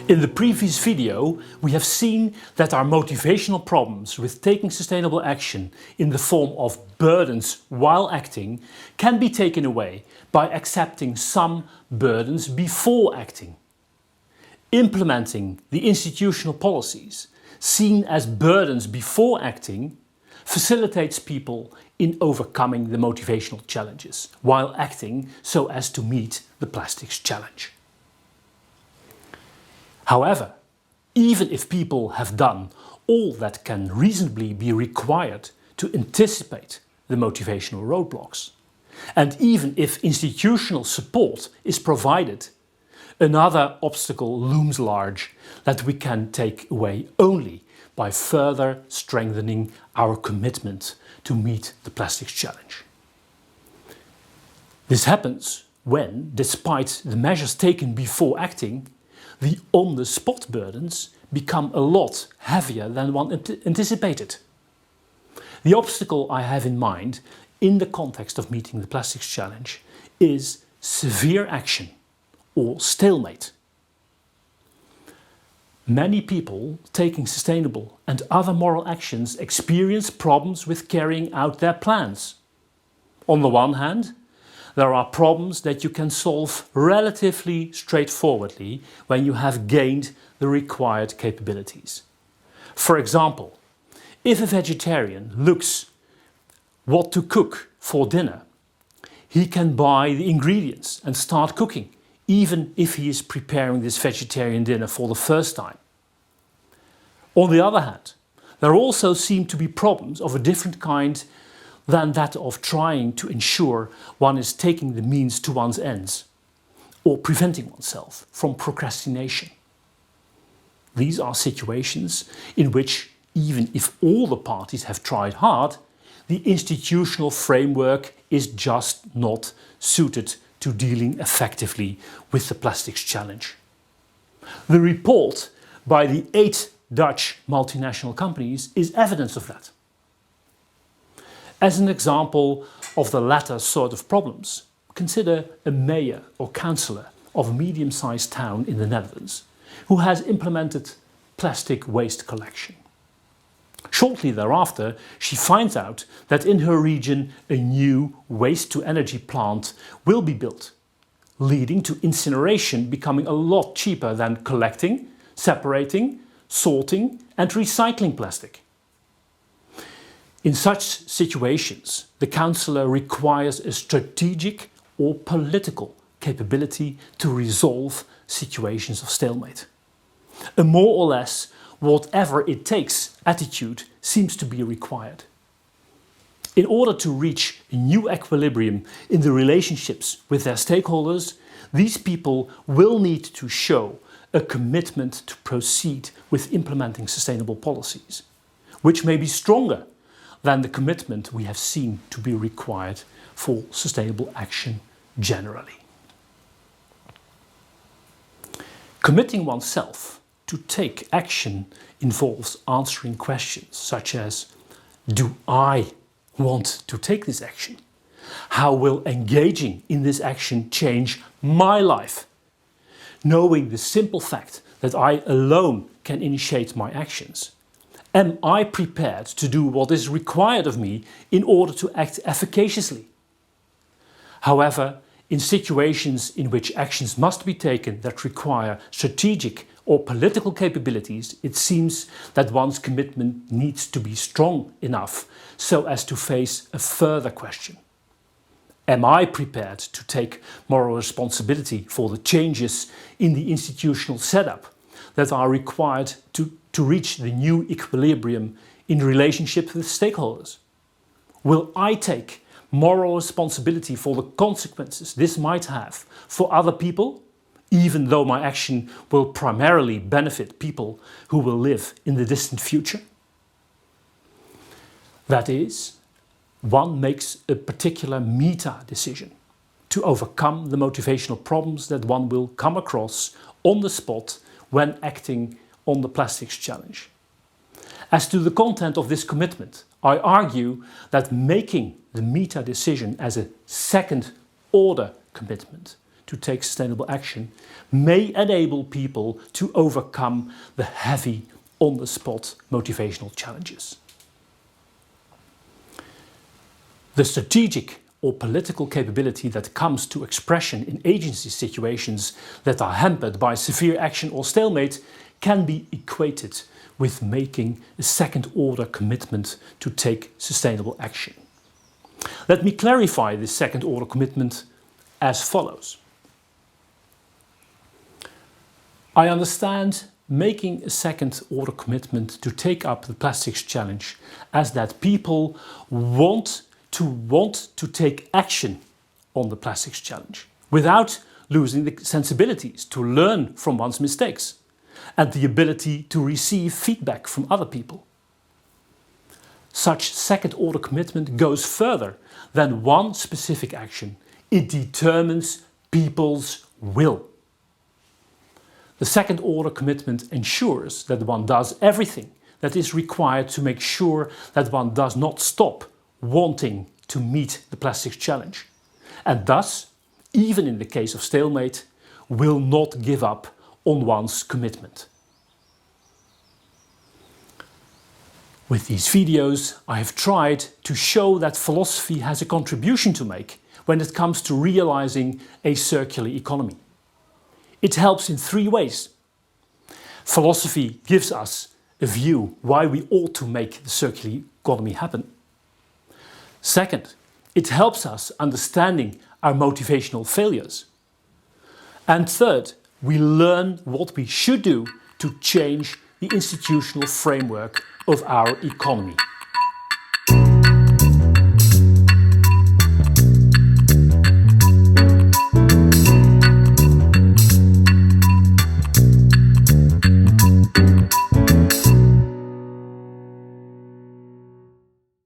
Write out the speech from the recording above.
In the previous video, we have seen that our motivational problems with taking sustainable action in the form of burdens while acting can be taken away by accepting some burdens before acting. Implementing the institutional policies seen as burdens before acting facilitates people in overcoming the motivational challenges while acting so as to meet the plastics challenge. However, even if people have done all that can reasonably be required to anticipate the motivational roadblocks, and even if institutional support is provided, another obstacle looms large that we can take away only by further strengthening our commitment to meet the plastics challenge. This happens when, despite the measures taken before acting, the on-the-spot burdens become a lot heavier than one anticipated. The obstacle I have in mind in the context of meeting the plastics challenge is severe action or stalemate. Many people taking sustainable and other moral actions experience problems with carrying out their plans. On the one hand, there are problems that you can solve relatively straightforwardly when you have gained the required capabilities. For example, if a vegetarian looks what to cook for dinner, he can buy the ingredients and start cooking, even if he is preparing this vegetarian dinner for the first time. On the other hand, there also seem to be problems of a different kind than that of trying to ensure one is taking the means to one's ends, or preventing oneself from procrastination. These are situations in which, even if all the parties have tried hard, the institutional framework is just not suited to dealing effectively with the plastics challenge. The report by the 8 Dutch multinational companies is evidence of that. As an example of the latter sort of problems, consider a mayor or councillor of a medium-sized town in the Netherlands who has implemented plastic waste collection. Shortly thereafter, she finds out that in her region a new waste-to-energy plant will be built, leading to incineration becoming a lot cheaper than collecting, separating, sorting and recycling plastic. In such situations, the councillor requires a strategic or political capability to resolve situations of stalemate. A more or less whatever it takes attitude seems to be required. In order to reach a new equilibrium in the relationships with their stakeholders, these people will need to show a commitment to proceed with implementing sustainable policies, which may be stronger than the commitment we have seen to be required for sustainable action generally. Committing oneself to take action involves answering questions such as: do I want to take this action? How will engaging in this action change my life? Knowing the simple fact that I alone can initiate my actions. Am I prepared to do what is required of me in order to act efficaciously? However, in situations in which actions must be taken that require strategic or political capabilities, it seems that one's commitment needs to be strong enough so as to face a further question. Am I prepared to take moral responsibility for the changes in the institutional setup that are required to reach the new equilibrium in relationship with stakeholders? Will I take moral responsibility for the consequences this might have for other people, even though my action will primarily benefit people who will live in the distant future? That is, one makes a particular meta decision to overcome the motivational problems that one will come across on the spot when acting on the plastics challenge. As to the content of this commitment, I argue that making the meta decision as a second-order commitment to take sustainable action may enable people to overcome the heavy, on-the-spot motivational challenges. The strategic or political capability that comes to expression in agency situations that are hampered by severe action or stalemate can be equated with making a second-order commitment to take sustainable action. Let me clarify this second-order commitment as follows. I understand making a second-order commitment to take up the plastics challenge as that people want to take action on the plastics challenge without losing the sensibilities to learn from one's mistakes and the ability to receive feedback from other people. Such second-order commitment goes further than one specific action. It determines people's will. The second-order commitment ensures that one does everything that is required to make sure that one does not stop wanting to meet the plastics challenge, and thus, even in the case of stalemate, will not give up on one's commitment. With these videos, I have tried to show that philosophy has a contribution to make when it comes to realizing a circular economy. It helps in three ways. Philosophy gives us a view why we ought to make the circular economy happen. Second, it helps us understanding our motivational failures. And third, we learn what we should do to change the institutional framework of our economy.